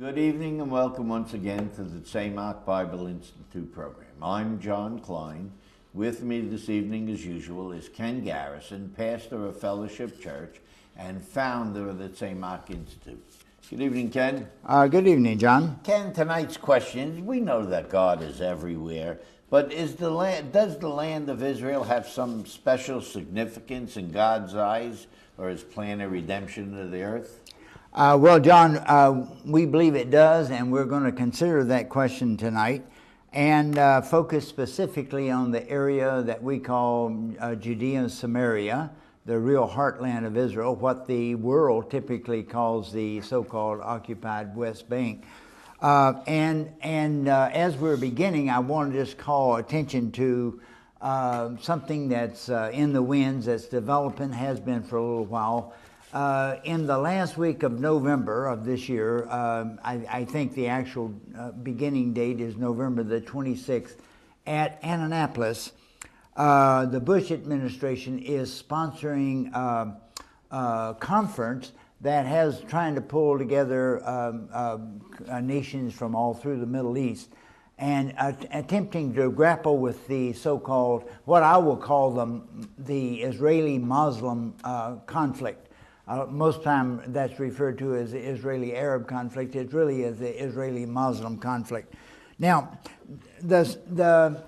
Good evening and welcome once again to the Tzemach Bible Institute program. I'm John Klein. With me this evening, as usual, is Ken Garrison, pastor of Fellowship Church and founder of the Tzemach Institute. Good evening, Ken. Good evening, John. Ken, tonight's question, we know that God is everywhere, but does the land of Israel have some special significance in God's eyes or his plan of redemption of the earth? Well, John, we believe it does, and we're going to consider that question tonight and focus specifically on the area that we call Judea and Samaria, the real heartland of Israel, what the world typically calls the so-called occupied West Bank. As we're beginning, I want to just call attention to something that's in the winds, that's developing, has been for a little while. In the last week of November of this year, I think the actual beginning date is November the 26th, at Annapolis, the Bush administration is sponsoring a conference that has trying to pull together nations from all through the Middle East and attempting to grapple with the so-called, what I will call the Israeli-Muslim conflict. Most time that's referred to as the Israeli-Arab conflict. It really is the Israeli-Muslim conflict. Now, the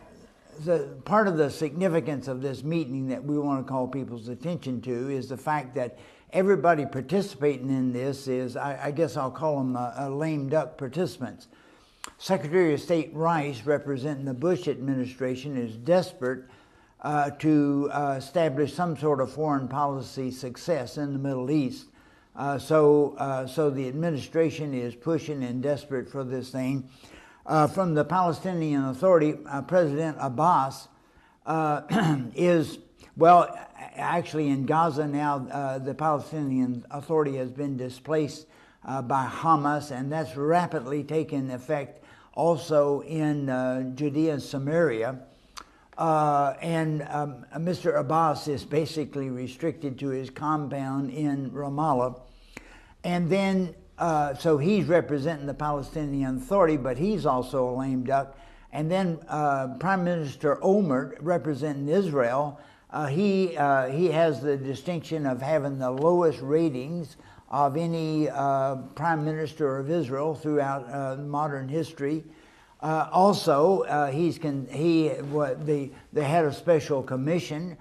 part of the significance of this meeting that we want to call people's attention to is the fact that everybody participating in this is, I guess I'll call them lame duck participants. Secretary of State Rice, representing the Bush administration, is desperate to establish some sort of foreign policy success in the Middle East. So the administration is pushing and desperate for this thing. From the Palestinian Authority, President Abbas is, well, actually in Gaza now, the Palestinian Authority has been displaced by Hamas, and that's rapidly taken effect also in Judea and Samaria. Mr. Abbas is basically restricted to his compound in Ramallah. And then, so he's representing the Palestinian Authority, but he's also a lame duck. And then Prime Minister Olmert, representing Israel, he has the distinction of having the lowest ratings of any Prime Minister of Israel throughout modern history. He's the head of special commission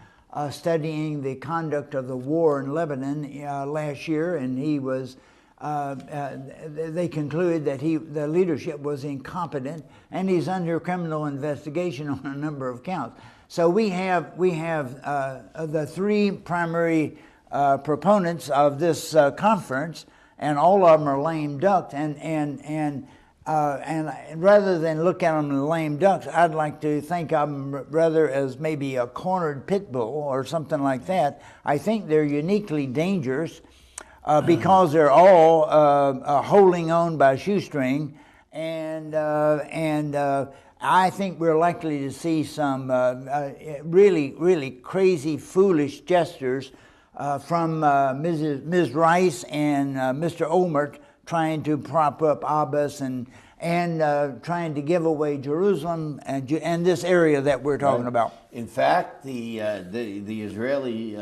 studying the conduct of the war in Lebanon last year, and he was. They concluded that the leadership was incompetent, and he's under criminal investigation on a number of counts. So we have the three primary proponents of this conference, and all of them are lame ducks, and rather than look at them as lame ducks, I'd like to think of them rather as maybe a cornered pit bull or something like that. I think they're uniquely dangerous because they're all holding on by shoestring, and I think we're likely to see some really, really crazy, foolish gestures from Ms. Rice and Mr. Olmert, trying to prop up Abbas and trying to give away Jerusalem and this area that we're talking about. In fact, the Israeli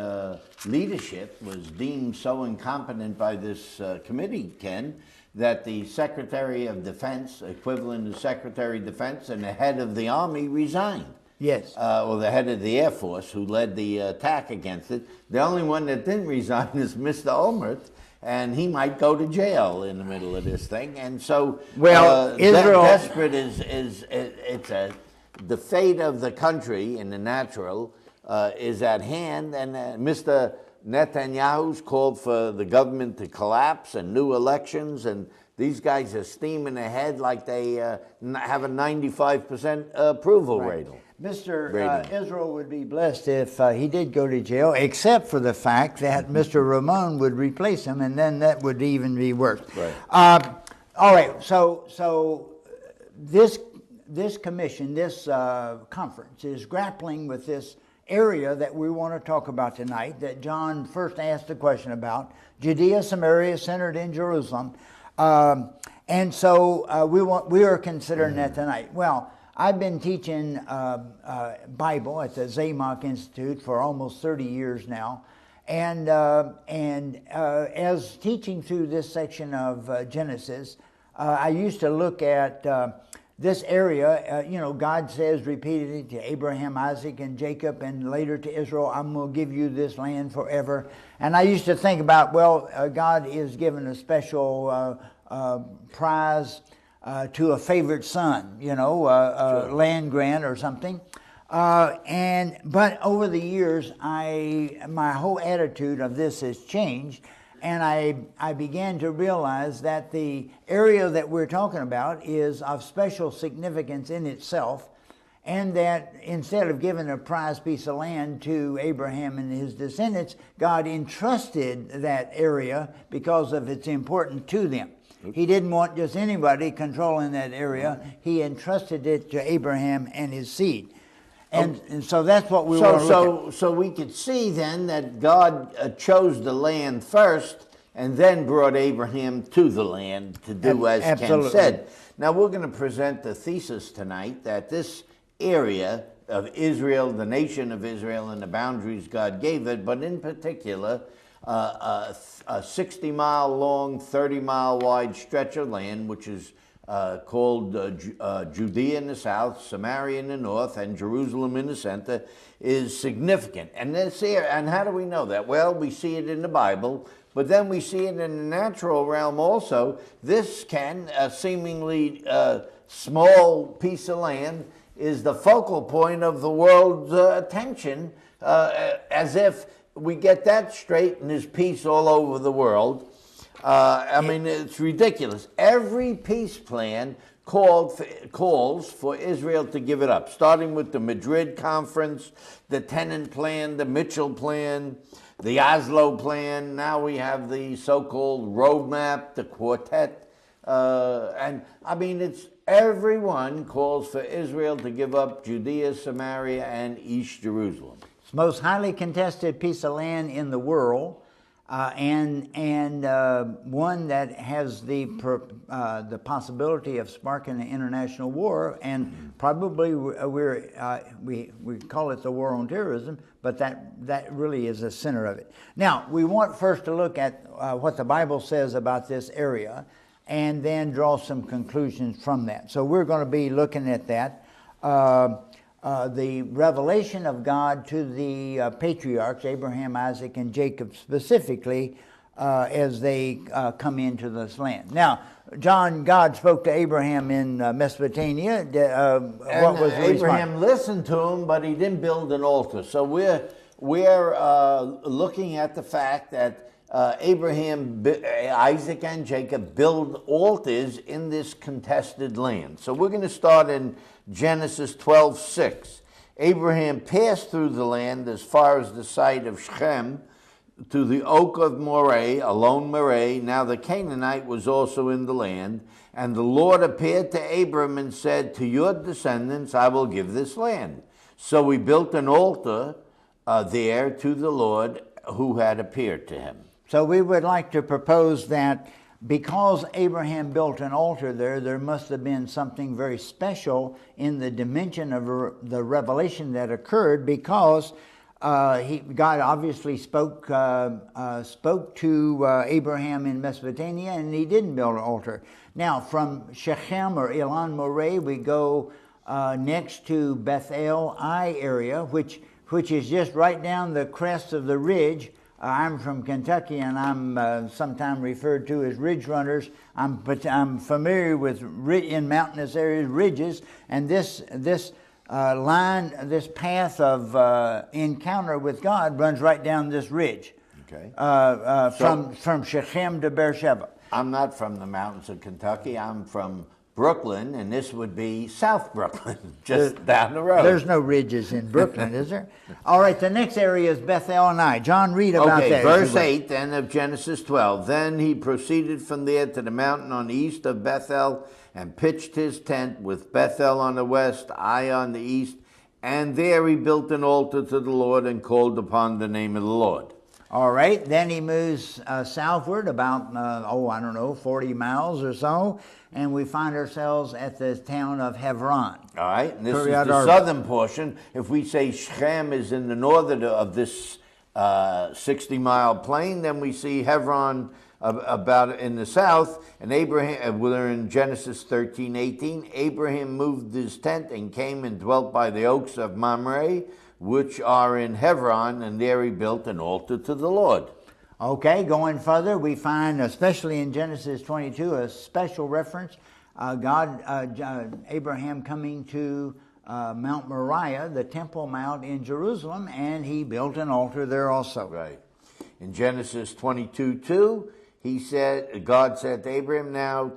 leadership was deemed so incompetent by this committee, Ken, that the Secretary of Defense, equivalent of Secretary of Defense, and the head of the Army resigned. Yes. Or the head of the Air Force, who led the attack against it. The only one that didn't resign is Mr. Olmert, and he might go to jail in the middle of this thing. And so, Israel, desperate the fate of the country in the natural is at hand, and Mr. Netanyahu's called for the government to collapse and new elections, and these guys are steaming ahead like they have a 95% approval rating. Mr. Israel would be blessed if he did go to jail, except for the fact that Mr. Ramon would replace him, and then that would even be worse. Right. All right. So this commission, this conference, is grappling with this area that we want to talk about tonight, that John first asked the question about, Judea, Samaria, centered in Jerusalem. And so we are considering that tonight. Well, I've been teaching Bible at the Tzemach Institute for almost 30 years now. And as teaching through this section of Genesis, I used to look at this area. God says repeatedly to Abraham, Isaac, and Jacob, and later to Israel, I'm going to give you this land forever. And I used to think about, God is giving a special prize to a favorite son, sure. Land grant or something. But over the years, my whole attitude of this has changed, and I began to realize that the area that we're talking about is of special significance in itself, and that instead of giving a prized piece of land to Abraham and his descendants, God entrusted that area because of its importance to them. He didn't want just anybody controlling that area. He entrusted it to Abraham and his seed. And so that's what we want to look at. So we could see then that God chose the land first and then brought Abraham to the land to do as Ken said. Now we're going to present the thesis tonight that this area of Israel, the nation of Israel, and the boundaries God gave it, but in particular, a 60-mile long, 30-mile wide stretch of land, which is called Judea in the south, Samaria in the north, and Jerusalem in the center, is significant. And this here, and how do we know that? Well, we see it in the Bible, but then we see it in the natural realm also. This seemingly small piece of land is the focal point of the world's attention, as if we get that straight and there's peace all over the world. It's ridiculous. Every peace plan calls for Israel to give it up, starting with the Madrid Conference, the Tennant Plan, the Mitchell Plan, the Oslo Plan. Now we have the so-called roadmap, the Quartet. It's everyone calls for Israel to give up Judea, Samaria, and East Jerusalem. It's the most highly contested piece of land in the world. And one that has the possibility of sparking an international war, and probably we call it the war on terrorism, but that really is the center of it. Now, we want first to look at what the Bible says about this area, and then draw some conclusions from that. So we're going to be looking at that. The revelation of God to the patriarchs, Abraham, Isaac, and Jacob specifically, as they come into this land. Now, John, God spoke to Abraham in Mesopotamia. What was Abraham listened to him, but he didn't build an altar. So we're looking at the fact that Abraham, Isaac, and Jacob build altars in this contested land. So we're going to start in Genesis 12:6. Abraham passed through the land as far as the site of Shechem to the oak of Moreh, alone Moreh. Now the Canaanite was also in the land. And the Lord appeared to Abram and said, to your descendants I will give this land. So he built an altar there to the Lord who had appeared to him. So we would like to propose that because Abraham built an altar there must have been something very special in the dimension of the revelation that occurred, because God obviously spoke to Abraham in Mesopotamia, and he didn't build an altar. Now, from Shechem or Elon Moreh, we go next to Bethel Ai area, which is just right down the crest of the ridge. I'm from Kentucky, and I'm sometimes referred to as ridge runners. I'm familiar with in mountainous areas ridges, and this line, this path of encounter with God runs right down this ridge. Okay. From Shechem to Beersheba. I'm not from the mountains of Kentucky. I'm from Brooklyn, and this would be South Brooklyn, just down the road. There's no ridges in Brooklyn, is there? All right, the next area is Bethel and Ai. John, read about that. Verse 8 then of Genesis 12. Then he proceeded from there to the mountain on the east of Bethel and pitched his tent with Bethel on the west, Ai on the east, and there he built an altar to the Lord and called upon the name of the Lord. All right, then he moves southward about, 40 miles or so, and we find ourselves at the town of Hebron. All right, and this is Kiryat the Arba. southern portion. If we say Shechem is in the northern of this 60-mile plain, then we see Hebron about in the south. And Abraham, we're in Genesis 13:18. Abraham moved his tent and came and dwelt by the oaks of Mamre, which are in Hebron, and there he built an altar to the Lord. Okay, going further, we find, especially in Genesis 22, a special reference. Abraham coming to Mount Moriah, the Temple Mount in Jerusalem, and he built an altar there also. Right. In Genesis 22:2, God said to Abraham, now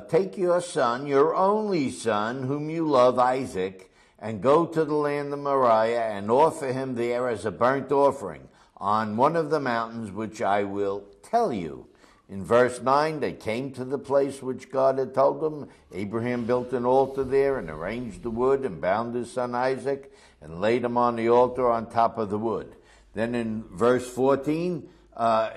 take your son, your only son, whom you love, Isaac, and go to the land of Moriah and offer him there as a burnt offering on one of the mountains which I will tell you. In verse 9, they came to the place which God had told them. Abraham built an altar there and arranged the wood and bound his son Isaac and laid him on the altar on top of the wood. Then in verse 14,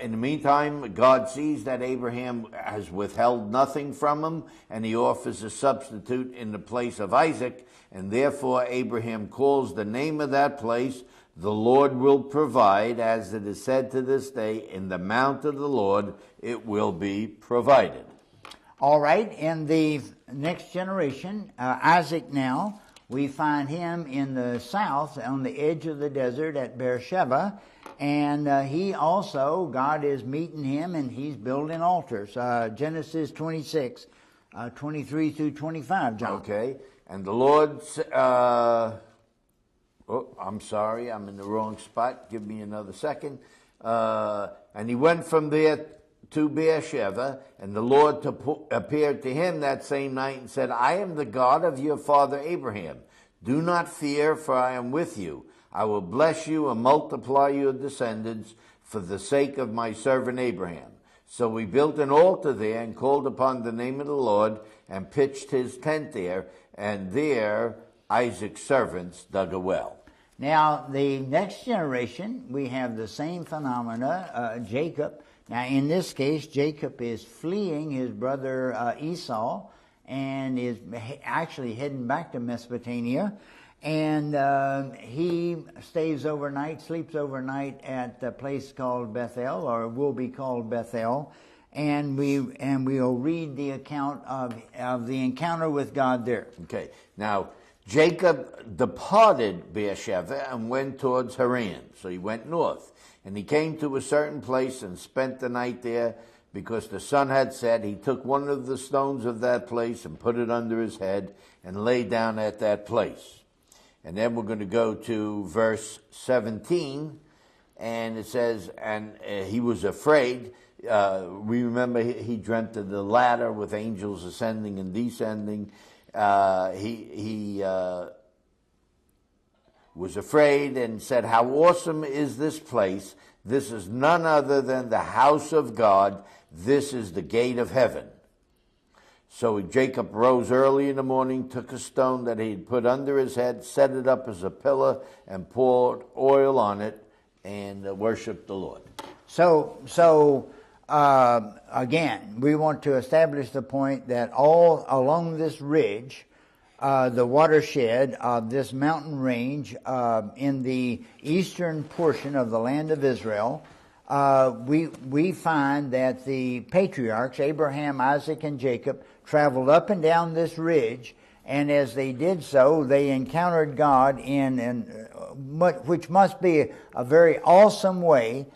in the meantime, God sees that Abraham has withheld nothing from him, and he offers a substitute in the place of Isaac, and therefore Abraham calls the name of that place, the Lord will provide, as it is said to this day, in the mount of the Lord it will be provided. All right, in the next generation, Isaac now, we find him in the south on the edge of the desert at Beersheba, and he also, God is meeting him and he's building altars. Genesis 26, 23 through 25, John. Okay, and the Lord, I'm sorry, I'm in the wrong spot. Give me another second. And he went from there to Beersheba, and the Lord appeared to him that same night and said, I am the God of your father Abraham. Do not fear, for I am with you. I will bless you and multiply your descendants for the sake of my servant Abraham. So we built an altar there and called upon the name of the Lord and pitched his tent there, and there Isaac's servants dug a well. Now, the next generation, we have the same phenomena, Jacob. Now, in this case, Jacob is fleeing his brother Esau and is actually heading back to Mesopotamia. And he stays overnight, sleeps overnight at a place called Bethel, or will be called Bethel. And we'll read the account of the encounter with God there. Okay. Now, Jacob departed Beersheba and went towards Haran. So he went north. And he came to a certain place and spent the night there, because the sun had set. He took one of the stones of that place and put it under his head and lay down at that place. And then we're going to go to verse 17, and it says, and he was afraid. We remember he dreamt of the ladder with angels ascending and descending. He was afraid and said, how awesome is this place? This is none other than the house of God. This is the gate of heaven. So Jacob rose early in the morning, took a stone that he had put under his head, set it up as a pillar, and poured oil on it, and worshiped the Lord. So again, we want to establish the point that all along this ridge, the watershed of this mountain range in the eastern portion of the land of Israel, we find that the patriarchs, Abraham, Isaac, and Jacob, traveled up and down this ridge, and as they did so, they encountered God which must be a very awesome way,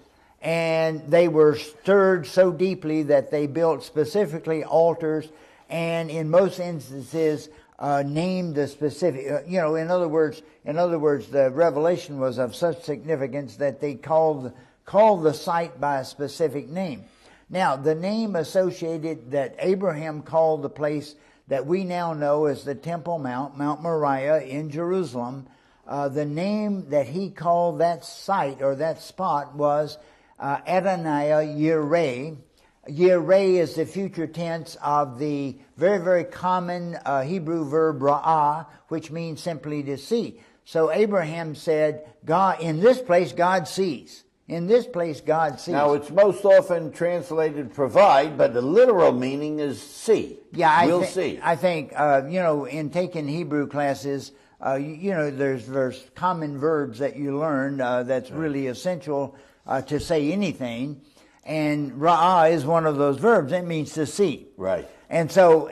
and they were stirred so deeply that they built specifically altars, and in most instances named the specific. In other words, the revelation was of such significance that they called the site by a specific name. Now, the name associated that Abraham called the place that we now know as the Temple Mount, Mount Moriah in Jerusalem, the name that he called that site or that spot was Adonai Yireh. Yireh is the future tense of the very, very common Hebrew verb ra'ah, which means simply to see. So Abraham said, God, in this place God sees. In this place, God sees. Now, it's most often translated provide, but the literal meaning is see. Yeah, we'll see. I think, in taking Hebrew classes, there's common verbs that you learn that's really essential to say anything. And ra'ah is one of those verbs. It means to see. Right. And so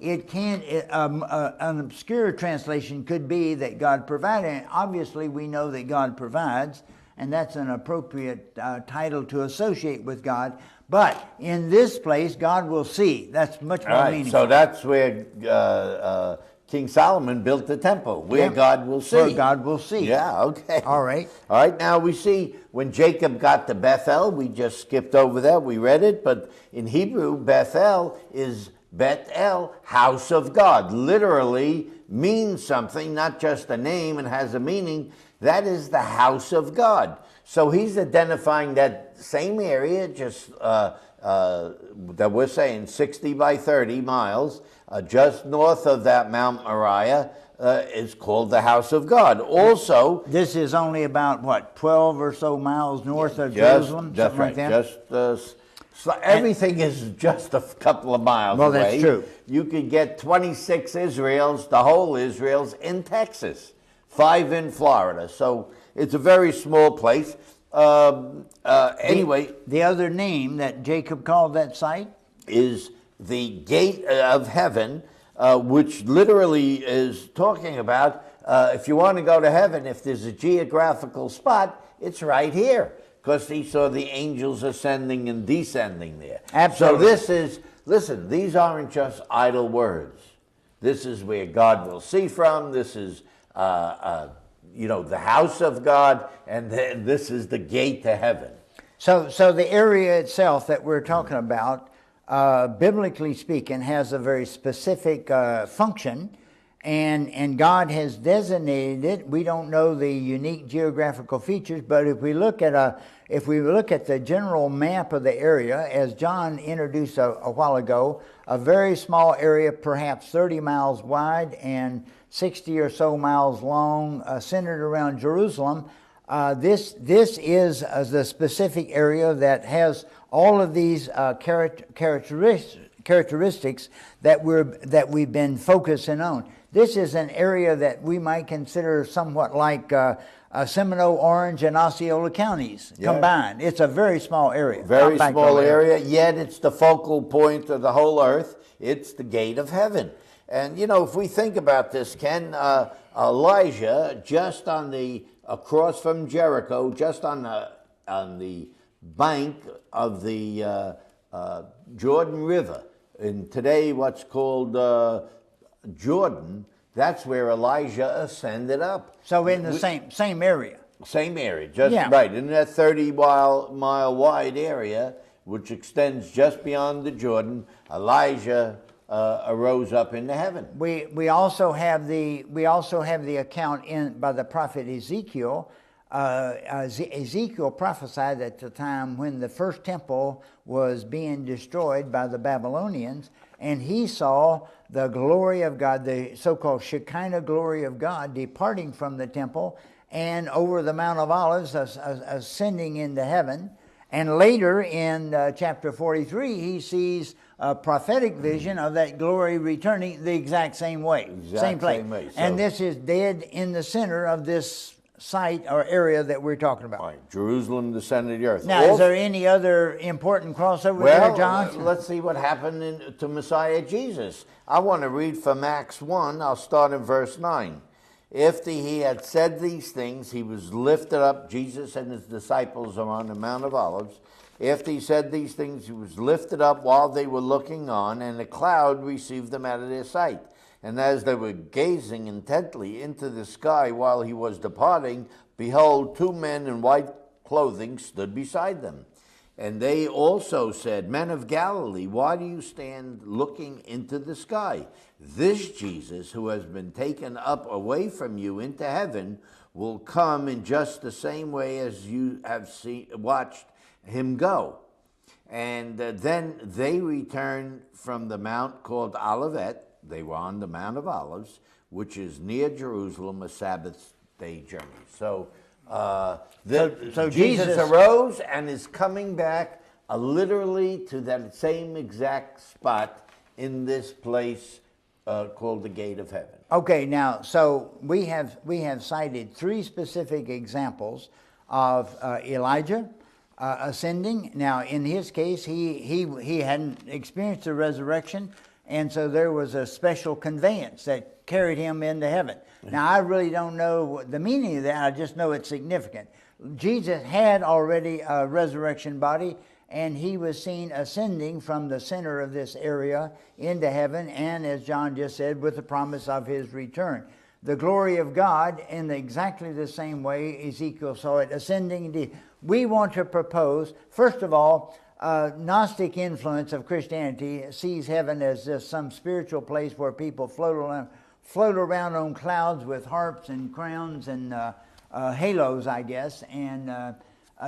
it can, an obscure translation could be that God provided. And obviously, we know that God provides, and that's an appropriate title to associate with God. But in this place, God will see. That's much more meaningful. So that's where King Solomon built the temple, where God will see. Where God will see. Yeah, okay. All right. All right, now we see when Jacob got to Bethel, we just skipped over that, we read it, but in Hebrew, Bethel is Bet-El, house of God. Literally means something, not just a name, and has a meaning. That is the house of God. So he's identifying that same area, just that we're saying 60 by 30 miles, just north of that Mount Moriah, is called the house of God. Also, this is only about 12 or so miles north of Jerusalem. That's right. Like that? So everything is just a couple of miles away. Well, that's true. You could get 26 Israels, the whole Israels, in Texas, 5 in Florida. So it's a very small place. Anyway, the other name that Jacob called that site is the gate of heaven, which literally is talking about if you want to go to heaven, if there's a geographical spot, it's right here. Because he saw the angels ascending and descending there. Absolutely. So listen, these aren't just idle words. This is where God will see from. This is, the house of God, and then this is the gate to heaven. So the area itself that we're talking about, biblically speaking, has a very specific function, and God has designated it. We don't know the unique geographical features, but if we look at the general map of the area, as John introduced a while ago, a very small area, perhaps 30 miles wide and 60 or so miles long, centered around Jerusalem. This is the specific area that has all of these characteristics that we've been focusing on. This is an area that we might consider somewhat like Seminole, Orange, and Osceola counties combined. It's a very small area. Very small area, yet it's the focal point of the whole earth. It's the gate of heaven. And, if we think about this, Ken, Elijah, just across from Jericho, just on the bank of the Jordan River, in today what's called Jordan, that's where Elijah ascended up. So in the same area. Same area, right, in that 30-mile wide area, which extends just beyond the Jordan, Elijah arose up into heaven. We also have the account by the prophet Ezekiel. Ezekiel prophesied at the time when the first temple was being destroyed by the Babylonians, and he saw the glory of God, the so-called Shekinah glory of God, departing from the temple and over the Mount of Olives, ascending into heaven. And later in chapter 43, he sees a prophetic vision of that glory returning the exact same way, same place. And this is dead in the center of this site or area that we're talking about. Right. Jerusalem, the center of the earth. Now, is there any other important crossover there, John? Let's see what happened to Messiah Jesus. I want to read from Acts 1. I'll start in verse 9. After he had said these things, he was lifted up. Jesus and his disciples are on the Mount of Olives. After he said these things, he was lifted up while they were looking on, and a cloud received them out of their sight. And as they were gazing intently into the sky while he was departing, behold, 2 men in white clothing stood beside them. And they also said, Men of Galilee, why do you stand looking into the sky? This Jesus, who has been taken up away from you into heaven, will come in just the same way as you have watched him go. And then they returned from the mount called Olivet. They were on the Mount of Olives, which is near Jerusalem, a Sabbath day journey. So So Jesus arose and is coming back literally to that same exact spot in this place called the Gate of Heaven. Okay, now, so we have cited three specific examples of Elijah ascending. Now, in his case, he hadn't experienced the resurrection, and so there was a special conveyance that carried him into heaven. Now, I really don't know the meaning of that. I just know it's significant. Jesus had already a resurrection body, and he was seen ascending from the center of this area into heaven, and as John just said, with the promise of his return. The glory of God, in exactly the same way Ezekiel saw it, ascending. We want to propose, first of all, Gnostic influence of Christianity sees heaven as just some spiritual place where people float around on clouds with harps and crowns and halos, I guess, and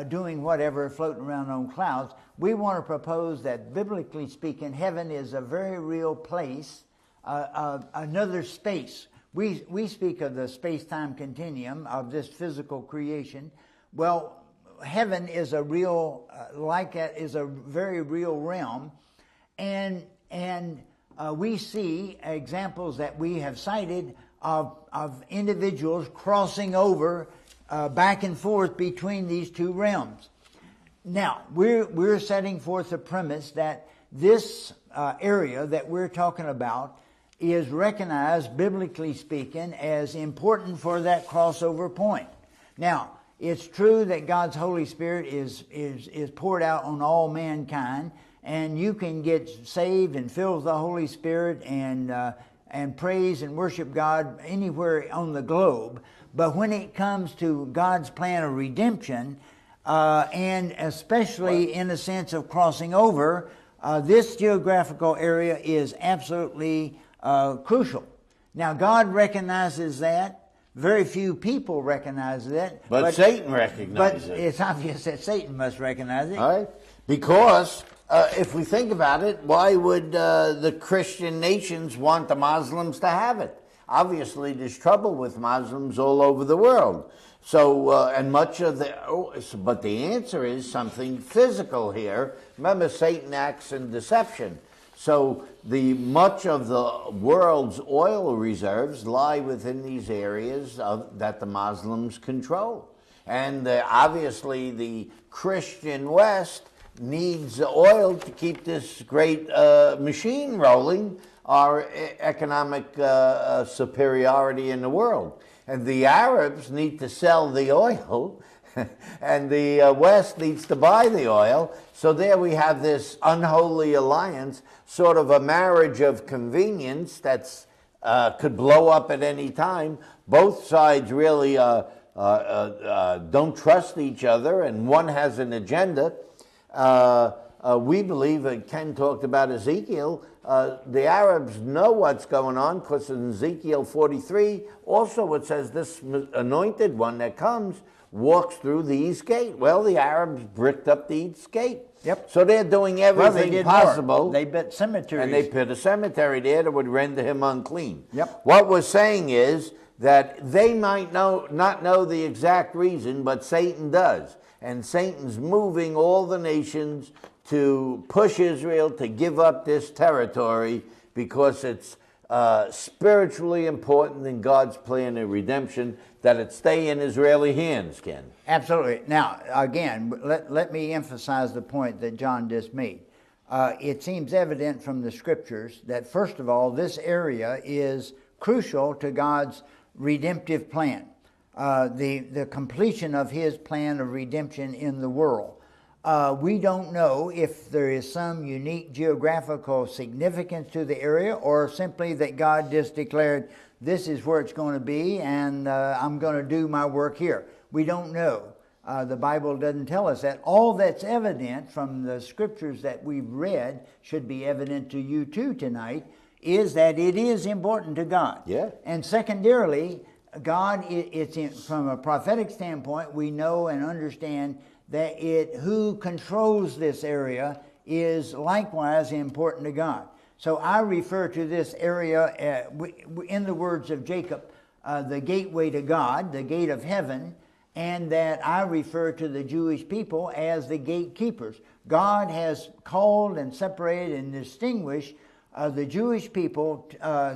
doing whatever, floating around on clouds. We want to propose that, biblically speaking, heaven is a very real place, another space. We speak of the space-time continuum of this physical creation. Well, heaven is a real, like that, is a very real realm, and we see examples that we have cited of individuals crossing over back and forth between these two realms. Now, we're setting forth the premise that this area that we're talking about is recognized, biblically speaking, as important for that crossover point. Now, it's true that God's Holy Spirit is poured out on all mankind, and you can get saved and filled with the Holy Spirit and praise and worship God anywhere on the globe. But when it comes to God's plan of redemption, and especially in the sense of crossing over, this geographical area is absolutely crucial. Now, God recognizes that. Very few people recognize that. But Satan recognizes But it. it's obvious that Satan must recognize it. All right? Because if we think about it, why would the Christian nations want the Muslims to have it? Obviously, there's trouble with Muslims all over the world. So, and much of but the answer is something physical here. Remember, Satan acts in deception. So much of the world's oil reserves lie within these areas that the Muslims control. And obviously the Christian West needs oil to keep this great machine rolling, our economic superiority in the world. And the Arabs need to sell the oil, and the West needs to buy the oil. So there we have this unholy alliance, sort of a marriage of convenience that's could blow up at any time. Both sides really don't trust each other, and one has an agenda. We believe, Ken talked about Ezekiel, the Arabs know what's going on, because in Ezekiel 43, also it says this anointed one that comes walks through the east gate. Well, the Arabs bricked up the east gate. Yep. So they're doing everything possible. More. They built cemeteries. And they put a cemetery there that would render him unclean. Yep. What we're saying is that they might not know the exact reason, but Satan does. And Satan's moving all the nations to push Israel to give up this territory because it's spiritually important in God's plan of redemption that it stay in Israeli hands, Ken. Absolutely. Now, again, let me emphasize the point that John just made. It seems evident from the scriptures that, first of all, this area is crucial to God's redemptive plan, the completion of his plan of redemption in the world. We don't know if there is some unique geographical significance to the area, or simply that God just declared, this is where it's going to be, and I'm going to do my work here. We don't know. The Bible doesn't tell us that. All that's evident from the scriptures that we've read, should be evident to you too tonight, is that it is important to God. Yeah. And secondarily, God, from a prophetic standpoint, we know and understand that who controls this area is likewise important to God. So I refer to this area, in the words of Jacob, the gateway to God, the gate of heaven, and that I refer to the Jewish people as the gatekeepers. God has called and separated and distinguished the Jewish people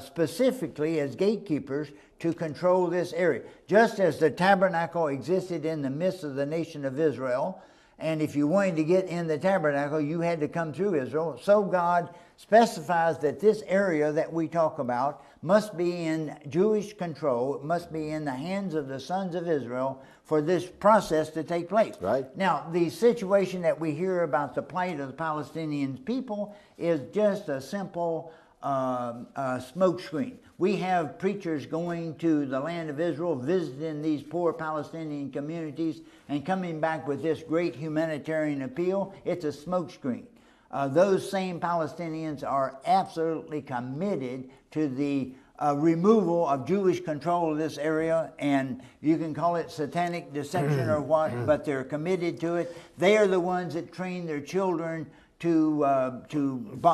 specifically as gatekeepers to control this area. Just as the tabernacle existed in the midst of the nation of Israel, and if you wanted to get in the tabernacle, you had to come through Israel. So God specifies that this area that we talk about must be in Jewish control. It must be in the hands of the sons of Israel for this process to take place. Right. Now, the situation that we hear about the plight of the Palestinian people is just a simple smokescreen. We have preachers going to the land of Israel, visiting these poor Palestinian communities, and coming back with this great humanitarian appeal. It's a smokescreen. Those same Palestinians are absolutely committed to the removal of Jewish control of this area, and you can call it satanic deception or what, but they're committed to it. They are the ones that train their children to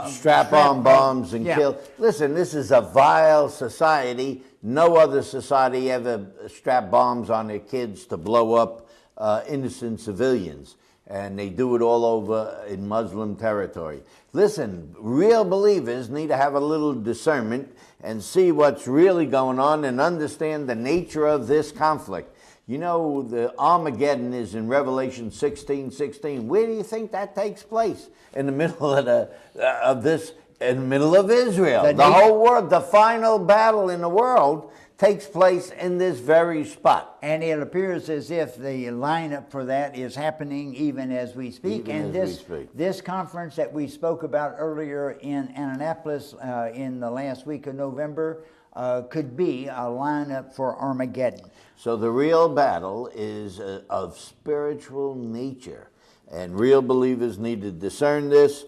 strap on bombs and kill. Listen, this is a vile society. No other society ever strapped bombs on their kids to blow up innocent civilians. And they do it all over in Muslim territory. Listen, real believers need to have a little discernment and see what's really going on and understand the nature of this conflict. You know, the Armageddon is in Revelation 16:16. Where do you think that takes place? In the middle of this, in the middle of Israel. The whole world, the final battle in the world takes place in this very spot. And it appears as if the lineup for that is happening even as we speak. This conference that we spoke about earlier in Annapolis in the last week of November could be a lineup for Armageddon. So the real battle is of spiritual nature, and real believers need to discern this.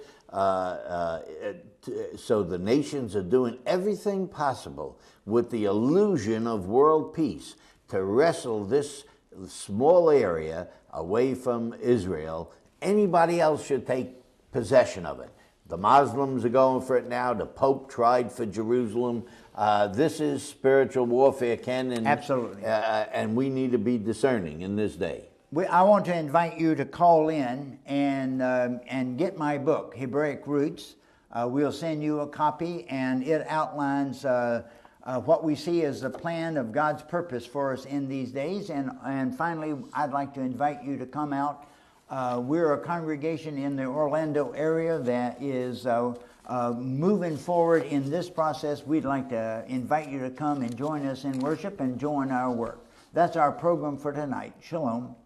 So the nations are doing everything possible with the illusion of world peace to wrestle this small area away from Israel. Anybody else should take possession of it. The Muslims are going for it now. The Pope tried for Jerusalem. This is spiritual warfare, Ken. And, absolutely. And we need to be discerning in this day. I want to invite you to call in and get my book, Hebraic Roots. We'll send you a copy, and it outlines what we see as the plan of God's purpose for us in these days. And finally, I'd like to invite you to come out. We're a congregation in the Orlando area that is moving forward in this process. We'd like to invite you to come and join us in worship and join our work. That's our program for tonight. Shalom.